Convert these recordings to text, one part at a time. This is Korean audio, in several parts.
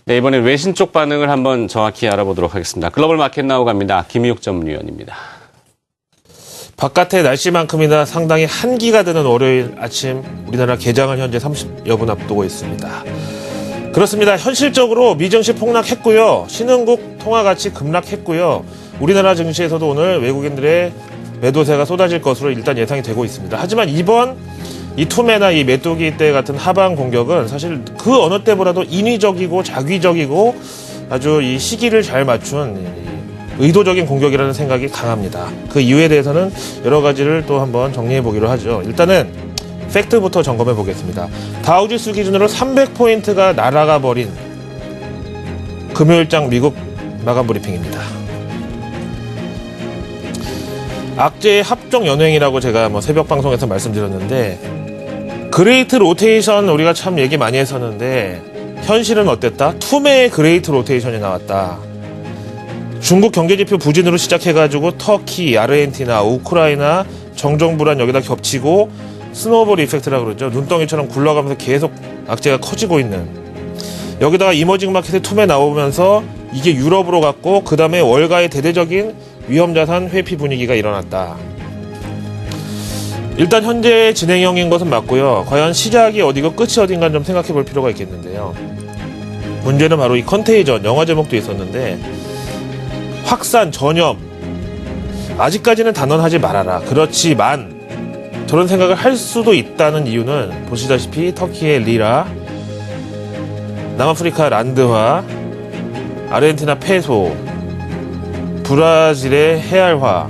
네, 이번엔 외신 쪽 반응을 한번 정확히 알아보도록 하겠습니다. 글로벌 마켓 나우 갑니다. 김희욱 전문위원입니다. 바깥의 날씨만큼이나 상당히 한기가 드는 월요일 아침 우리나라 개장을 현재 30여 분 앞두고 있습니다. 그렇습니다. 현실적으로 미증시 폭락했고요. 신흥국 통화가치 급락했고요. 우리나라 증시에서도 오늘 외국인들의 매도세가 쏟아질 것으로 일단 예상이 되고 있습니다. 하지만 이번 이 투매나 이 메뚜기 때 같은 하방 공격은 사실 그 어느 때보다도 인위적이고 자기적이고 아주 이 시기를 잘 맞춘 의도적인 공격이라는 생각이 강합니다. 그 이유에 대해서는 여러 가지를 또 한번 정리해 보기로 하죠. 일단은 팩트부터 점검해 보겠습니다. 다우지수 기준으로 300포인트가 날아가 버린 금요일장 미국 마감 브리핑입니다. 악재의 합종 연횡이라고 제가 새벽 방송에서 말씀드렸는데, 그레이트 로테이션 우리가 참 얘기 많이 했었는데 현실은 어땠다? 투매의 그레이트 로테이션이 나왔다. 중국 경제지표 부진으로 시작해가지고 터키, 아르헨티나, 우크라이나, 정정불안 여기다 겹치고 스노우볼 이펙트라고 그러죠. 눈덩이처럼 굴러가면서 계속 악재가 커지고 있는, 여기다가 이머징 마켓에 투매 나오면서 이게 유럽으로 갔고 그 다음에 월가의 대대적인 위험자산 회피 분위기가 일어났다. 일단 현재 진행형인 것은 맞고요. 과연 시작이 어디고 끝이 어딘가 좀 생각해 볼 필요가 있겠는데요. 문제는 바로 이 컨테이전, 영화 제목도 있었는데 확산, 전염, 아직까지는 단언하지 말아라. 그렇지만 저런 생각을 할 수도 있다는 이유는 보시다시피 터키의 리라, 남아프리카 란드화, 아르헨티나 페소, 브라질의 헤알화,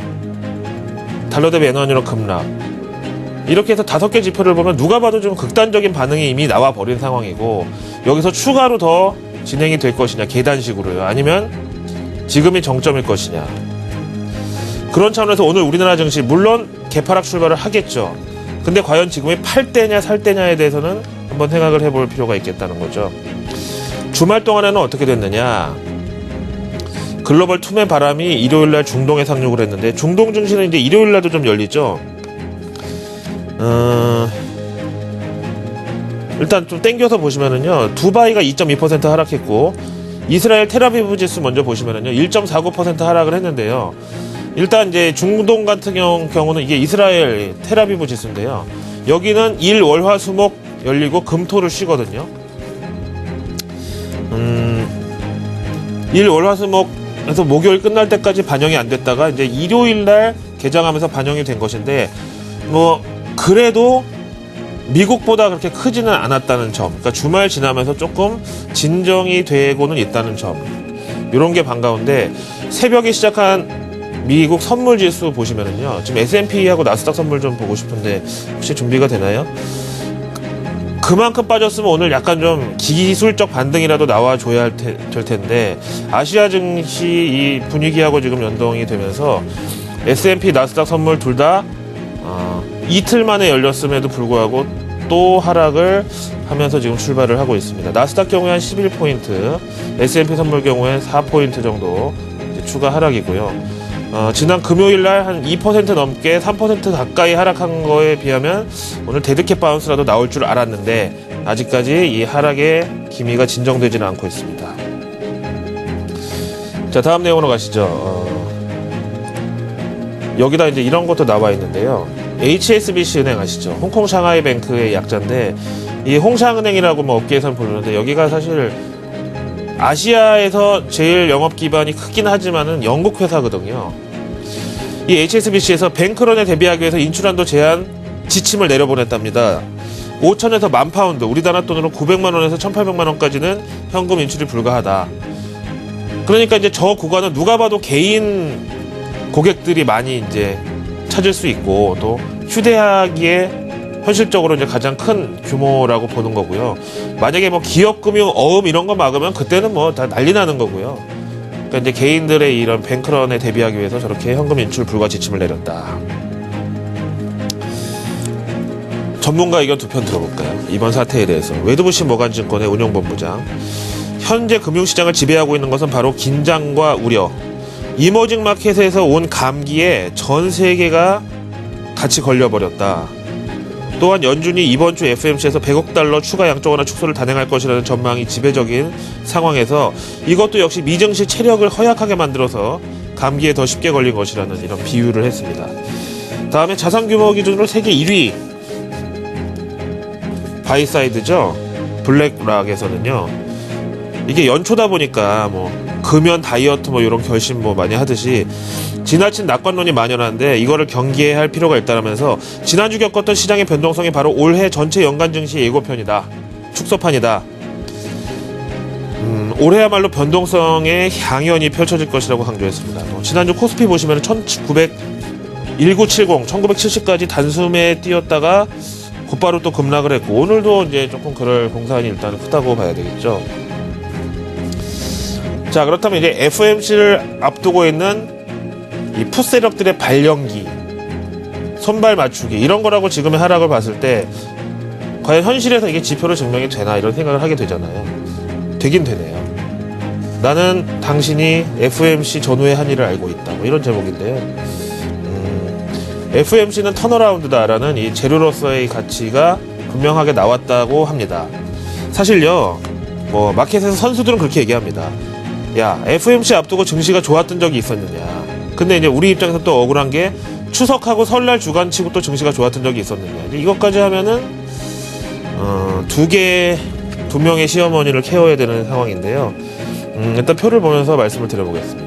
달러 대비 엔화율 급락, 이렇게 해서 5개 지표를 보면 누가 봐도 좀 극단적인 반응이 이미 나와 버린 상황이고, 여기서 추가로 더 진행이 될 것이냐, 계단식으로요, 아니면 지금이 정점일 것이냐. 그런 차원에서 오늘 우리나라 증시 물론 개파락 출발을 하겠죠. 근데 과연 지금이 팔 때냐 살 때냐에 대해서는 한번 생각을 해볼 필요가 있겠다는 거죠. 주말 동안에는 어떻게 됐느냐. 글로벌 투매 바람이 일요일날 중동에 상륙을 했는데, 중동 증시는 이제 일요일날도 좀 열리죠. 일단 좀 땡겨서 보시면은요, 두바이가 2.2% 하락했고, 이스라엘 텔아비브 지수 먼저 보시면은요, 1.49% 하락을 했는데요. 일단 이제 중동 같은 경우는 이게 이스라엘 텔아비브 지수인데요. 여기는 일, 월, 화, 수, 목 열리고 금토를 쉬거든요. 일, 월, 화, 수, 목에서 목요일 끝날 때까지 반영이 안 됐다가 이제 일요일날 개장하면서 반영이 된 것인데, 그래도 미국보다 그렇게 크지는 않았다는 점, 그러니까 주말 지나면서 조금 진정이 되고는 있다는 점, 이런 게 반가운데, 새벽에 시작한 미국 선물 지수 보시면은요, 지금 S&P하고 나스닥 선물 좀 보고 싶은데 혹시 준비가 되나요? 그만큼 빠졌으면 오늘 약간 좀 기술적 반등이라도 나와줘야 될 텐데, 아시아 증시 이 분위기하고 지금 연동이 되면서 S&P, 나스닥 선물 둘 다 이틀 만에 열렸음에도 불구하고 또 하락을 하면서 지금 출발을 하고 있습니다. 나스닥 경우에 한 11포인트, S&P 선물 경우에 4포인트 정도 이제 추가 하락이고요. 지난 금요일날 한 2% 넘게 3% 가까이 하락한 거에 비하면 오늘 데드캣 바운스라도 나올 줄 알았는데 아직까지 이 하락의 기미가 진정되지는 않고 있습니다. 자, 다음 내용으로 가시죠. 여기다 이제 이런 것도 나와 있는데요. HSBC 은행 아시죠? 홍콩 샹하이 뱅크의 약자인데, 이 홍샹은행이라고 업계에서는 부르는데, 여기가 사실 아시아에서 제일 영업 기반이 크긴 하지만은 영국 회사거든요. 이 HSBC에서 뱅크런에 대비하기 위해서 인출한도 제한 지침을 내려보냈답니다. 5천에서 10,000파운드, 우리나라 돈으로 900만 원에서 1,800만 원까지는 현금 인출이 불가하다. 그러니까 이제 저 구간은 누가 봐도 개인 고객들이 많이 이제 찾을 수 있고, 또 휴대하기에 현실적으로 이제 가장 큰 규모라고 보는 거고요. 만약에 기업금융 어음 이런 거 막으면 그때는 다 난리 나는 거고요. 그러니까 이제 개인들의 이런 뱅크런에 대비하기 위해서 저렇게 현금 인출 불가 지침을 내렸다. 전문가 의견 두 편 들어볼까요? 이번 사태에 대해서. 웨드부시 모간증권의 운용본부장. 현재 금융시장을 지배하고 있는 것은 바로 긴장과 우려. 이머징 마켓에서 온 감기에 전 세계가 같이 걸려버렸다. 또한 연준이 이번 주 FOMC에서 100억 달러 추가 양적완화 축소를 단행할 것이라는 전망이 지배적인 상황에서 이것도 역시 미증시 체력을 허약하게 만들어서 감기에 더 쉽게 걸린 것이라는 이런 비유를 했습니다. 다음에 자산 규모 기준으로 세계 1위 바이사이드죠. 블랙락에서는요. 이게 연초다 보니까 뭐 금연 다이어트 뭐 이런 결심 뭐 많이 하듯이 지나친 낙관론이 만연한데 이거를 경계해야 할 필요가 있다면서 지난주 겪었던 시장의 변동성이 바로 올해 전체 연간 증시 예고편이다. 축소판이다. 올해야말로 변동성의 향연이 펼쳐질 것이라고 강조했습니다. 지난주 코스피 보시면 1970까지 단숨에 뛰었다가 곧바로 또 급락을 했고 오늘도 이제 조금 그럴 공산이 일단 크다고 봐야 되겠죠. 자, 그렇다면 이제 FOMC를 앞두고 있는 이 풋세력들의 발령기, 손발 맞추기 이런 거라고 지금의 하락을 봤을 때 과연 현실에서 이게 지표로 증명이 되나 이런 생각을 하게 되잖아요. 되긴 되네요. 나는 당신이 FOMC 전후의 한 일을 알고 있다. 뭐 이런 제목인데요. FOMC는 턴어라운드다라는 이 재료로서의 가치가 분명하게 나왔다고 합니다. 사실요, 뭐 마켓에서 선수들은 그렇게 얘기합니다. 야, FOMC 앞두고 증시가 좋았던 적이 있었느냐. 근데 이제 우리 입장에서 또 억울한 게 추석하고 설날 주간치고 또 증시가 좋았던 적이 있었느냐. 이제 이것까지 하면은 두 명의 시어머니를 케어해야 되는 상황인데요. 일단 표를 보면서 말씀을 드려보겠습니다.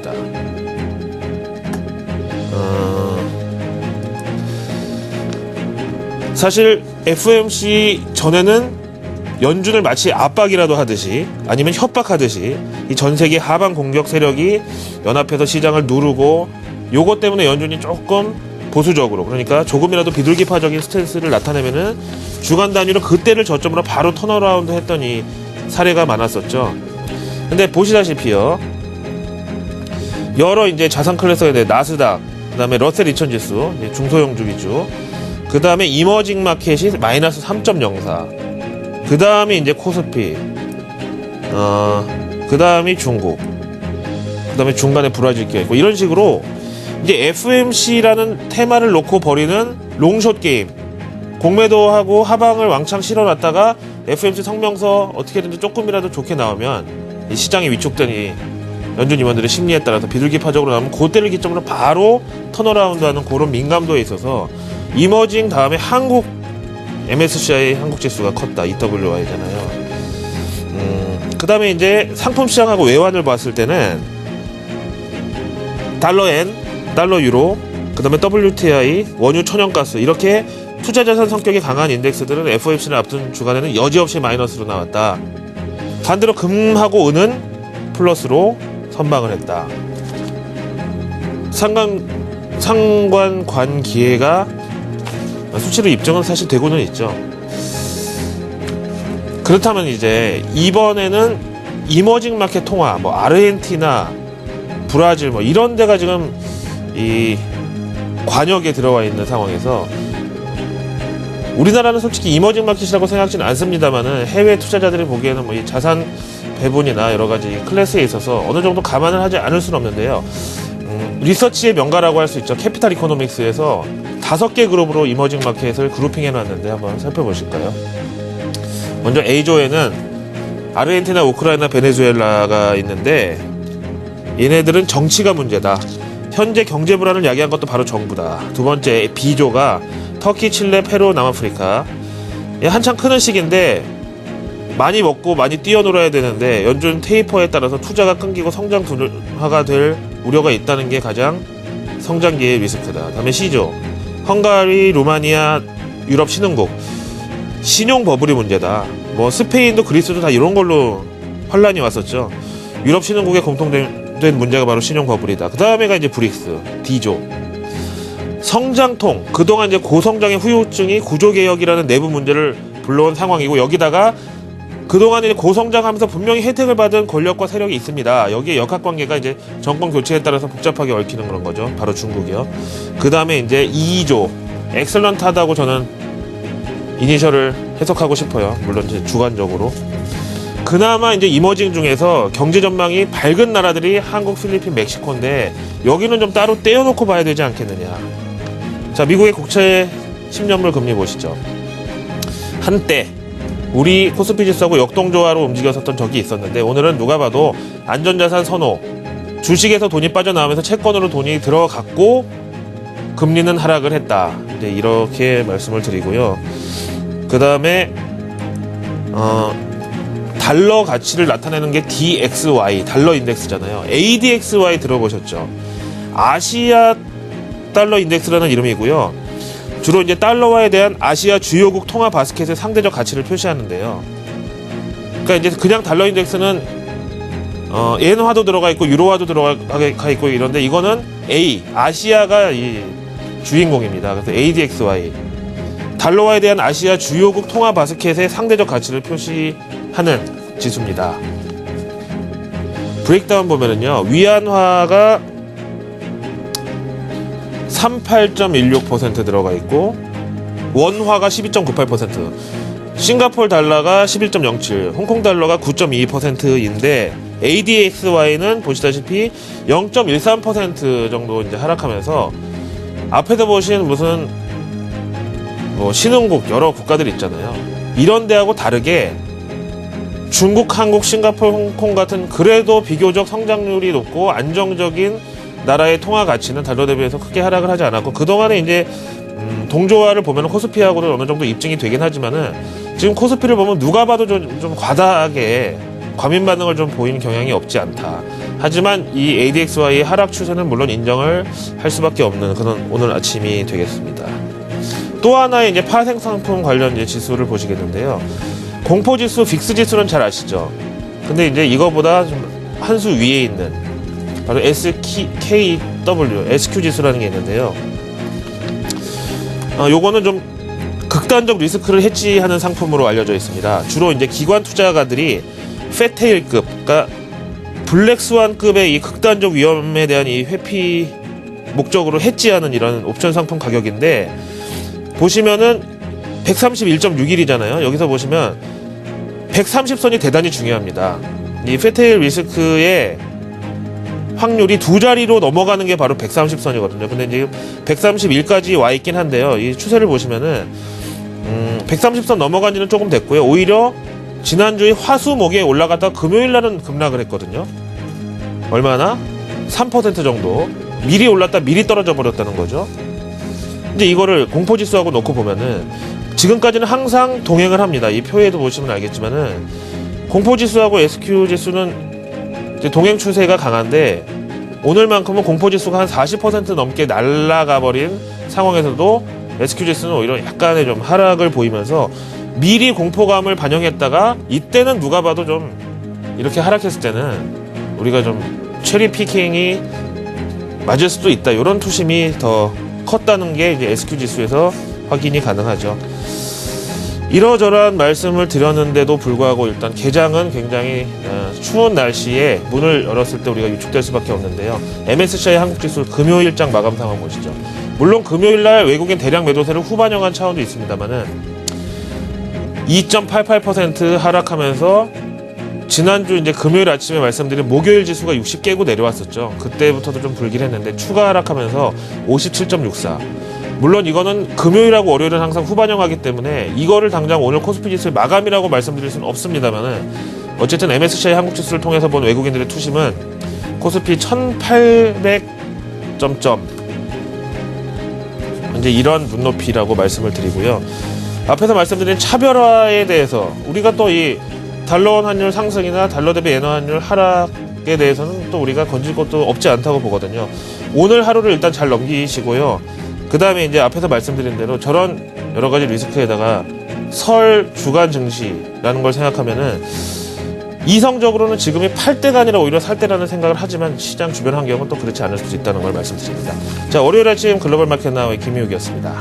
사실 FOMC 전에는 연준을 마치 압박이라도 하듯이 아니면 협박하듯이 이 전 세계 하방 공격 세력이 연합해서 시장을 누르고 요것 때문에 연준이 조금 보수적으로 그러니까 조금이라도 비둘기파적인 스탠스를 나타내면은 주간 단위로 그때를 저점으로 바로 턴어라운드 했던 이 사례가 많았었죠. 근데 보시다시피요. 여러 이제 자산 클래스가 나스닥, 그다음에 러셀 2000 지수, 중소형주 위주. 그 다음에 이머징 마켓이 마이너스 3.04. 그 다음에 이제 코스피. 그 다음이 중국. 그 다음에 중간에 브라질 껴있고. 이런 식으로 이제 FOMC라는 테마를 놓고 벌이는 롱숏 게임. 공매도하고 하방을 왕창 실어놨다가 FOMC 성명서 어떻게든지 조금이라도 좋게 나오면 이 시장이 위축된 이 연준 임원들의 심리에 따라서 비둘기파적으로 나오면 그때를 기점으로 바로 턴어라운드 하는 그런 민감도에 있어서 이머징 다음에 한국 MSCI 한국 지수가 컸다. EWI잖아요. 그 다음에 이제 상품 시장하고 외환을 봤을 때는 달러엔, 달러 유로, 그 다음에 WTI, 원유 천연가스 이렇게 투자자산 성격이 강한 인덱스들은 FOMC를 앞둔 주간에는 여지없이 마이너스로 나왔다. 반대로 금하고 은은 플러스로 선방을 했다. 상관관 기회가 수치로 입증은 사실 되고는 있죠. 그렇다면 이제 이번에는 이머징 마켓 통화, 뭐 아르헨티나, 브라질 뭐 이런 데가 지금 이 관역에 들어와 있는 상황에서 우리나라는 솔직히 이머징 마켓이라고 생각지는 않습니다만은 해외 투자자들이 보기에는 뭐 이 자산 배분이나 여러 가지 클래스에 있어서 어느 정도 감안을 하지 않을 수는 없는데요. 리서치의 명가라고 할 수 있죠. 캐피탈 이코노믹스에서 5개 그룹으로 이머징 마켓을 그룹핑해 놨는데 한번 살펴보실까요? 먼저 A조에는 아르헨티나, 우크라이나, 베네수엘라가 있는데 얘네들은 정치가 문제다. 현재 경제 불안을 야기한 것도 바로 정부다. 두 번째 B조가 터키, 칠레, 페루, 남아프리카. 한창 크는 시기인데 많이 먹고 많이 뛰어놀아야 되는데 연준 테이퍼에 따라서 투자가 끊기고 성장 둔화가 될 우려가 있다는 게 가장 성장기의 리스크다. 다음에 C조 헝가리, 루마니아, 유럽 신흥국 신용 버블이 문제다. 뭐 스페인도 그리스도 다 이런 걸로 환란이 왔었죠. 유럽 신흥국의 공통된 문제가 바로 신용 버블이다. 그 다음에가 이제 브릭스 D조 성장통 그동안 이제 고성장의 후유증이 구조개혁이라는 내부 문제를 불러온 상황이고 여기다가 그동안 이제 고성장하면서 분명히 혜택을 받은 권력과 세력이 있습니다. 여기에 역학관계가 이제 정권 교체에 따라서 복잡하게 얽히는 그런 거죠. 바로 중국이요. 그 다음에 이제 2조 엑셀런트하다고 저는 이니셜을 해석하고 싶어요. 물론 이제 주관적으로. 그나마 이제 이머징 중에서 경제 전망이 밝은 나라들이 한국, 필리핀, 멕시코인데 여기는 좀 따로 떼어놓고 봐야 되지 않겠느냐. 자, 미국의 국채 10년물 금리 보시죠. 한때 우리 코스피 지수하고 역동조화로 움직였었던 적이 있었는데, 오늘은 누가 봐도 안전자산 선호, 주식에서 돈이 빠져나오면서 채권으로 돈이 들어갔고 금리는 하락을 했다. 이제 이렇게 말씀을 드리고요. 그 다음에 달러 가치를 나타내는 게 DXY, 달러 인덱스잖아요. ADXY 들어보셨죠? 아시아 달러 인덱스라는 이름이고요. 주로 이제 달러화에 대한 아시아 주요국 통화 바스켓의 상대적 가치를 표시하는데요. 그러니까 이제 그냥 달러 인덱스는 엔화도 들어가 있고 유로화도 들어가 있고 이런데, 이거는 아시아가 이 주인공입니다. 그래서 ADXY, 달러화에 대한 아시아 주요국 통화 바스켓의 상대적 가치를 표시하는 지수입니다. 브레이크다운 보면은요, 위안화가 38.16% 들어가 있고, 원화가 12.98%, 싱가포르 달러가 11.07%, 홍콩 달러가 9.22%인데, ADXY는 보시다시피 0.13% 정도 이제 하락하면서, 앞에서 보신 무슨 신흥국 여러 국가들 있잖아요. 이런 데하고 다르게 중국, 한국, 싱가포르, 홍콩 같은 그래도 비교적 성장률이 높고 안정적인 나라의 통화 가치는 달러 대비해서 크게 하락을 하지 않았고, 그동안에 이제 동조화를 보면 코스피하고는 어느 정도 입증이 되긴 하지만은, 지금 코스피를 보면 누가 봐도 좀 과다하게 과민 반응을 좀 보이는 경향이 없지 않다. 하지만 이 ADXY의 하락 추세는 물론 인정을 할 수밖에 없는 그런 오늘 아침이 되겠습니다. 또 하나의 이제 파생상품 관련 이제 지수를 보시겠는데요. 공포지수 빅스 지수는 잘 아시죠? 근데 이제 이거보다 좀 한 수 위에 있는 바로 SQ 지수라는 게 있는데요. 요거는 좀 극단적 리스크를 해지하는 상품으로 알려져 있습니다. 주로 이제 기관 투자가들이 페테일급, 그러니까 블랙스완급의 이 극단적 위험에 대한 이 회피 목적으로 해지하는 이런 옵션 상품 가격인데, 보시면은 131.61이잖아요. 여기서 보시면 130선이 대단히 중요합니다. 이 페테일 리스크의 확률이 두 자리로 넘어가는 게 바로 130선이거든요. 근데 지금 131까지 와 있긴 한데요. 이 추세를 보시면은 130선 넘어간 지는 조금 됐고요. 오히려 지난주에 화수목에 올라갔다가 금요일 날은 급락을 했거든요. 얼마나? 3% 정도. 미리 올랐다 미리 떨어져 버렸다는 거죠. 이제 이거를 공포지수하고 놓고 보면은 지금까지는 항상 동행을 합니다. 이 표에도 보시면 알겠지만은 공포지수하고 SQ지수는 이제 동행 추세가 강한데, 오늘만큼은 공포지수가 한 40% 넘게 날아가 버린 상황에서도 SQ지수는 오히려 약간의 좀 하락을 보이면서 미리 공포감을 반영했다가, 이때는 누가 봐도 좀 이렇게 하락했을 때는 우리가 좀 체리 피킹이 맞을 수도 있다, 이런 투심이 더 컸다는 게 이제 SQ지수에서 확인이 가능하죠. 이러저러한 말씀을 드렸는데도 불구하고 일단 개장은 굉장히 추운 날씨에 문을 열었을 때 우리가 위축될 수밖에 없는데요. MSCI 한국지수 금요일장 마감 상황 보시죠. 물론 금요일날 외국인 대량 매도세를 후반영한 차원도 있습니다만은 2.88% 하락하면서, 지난주 이제 금요일 아침에 말씀드린 목요일 지수가 60 깨고 내려왔었죠. 그때부터도 좀 불길했는데 추가 하락하면서 57.64. 물론 이거는 금요일하고 월요일은 항상 후반영하기 때문에 이거를 당장 오늘 코스피 지수의 마감이라고 말씀드릴 수는 없습니다만은, 어쨌든 MSCI 한국 지수를 통해서 본 외국인들의 투심은 코스피 1800점 이제 이런 눈높이라고 말씀을 드리고요. 앞에서 말씀드린 차별화에 대해서 우리가 또 이 달러원 환율 상승이나 달러 대비 엔화 환율 하락에 대해서는 또 우리가 건질 것도 없지 않다고 보거든요. 오늘 하루를 일단 잘 넘기시고요. 그 다음에 이제 앞에서 말씀드린 대로 저런 여러 가지 리스크에다가 설 주간 증시라는 걸 생각하면은, 이성적으로는 지금이 팔 때가 아니라 오히려 살 때라는 생각을 하지만 시장 주변 환경은 또 그렇지 않을 수도 있다는 걸 말씀드립니다. 자, 월요일 아침 글로벌 마켓 나우의 김희욱이었습니다.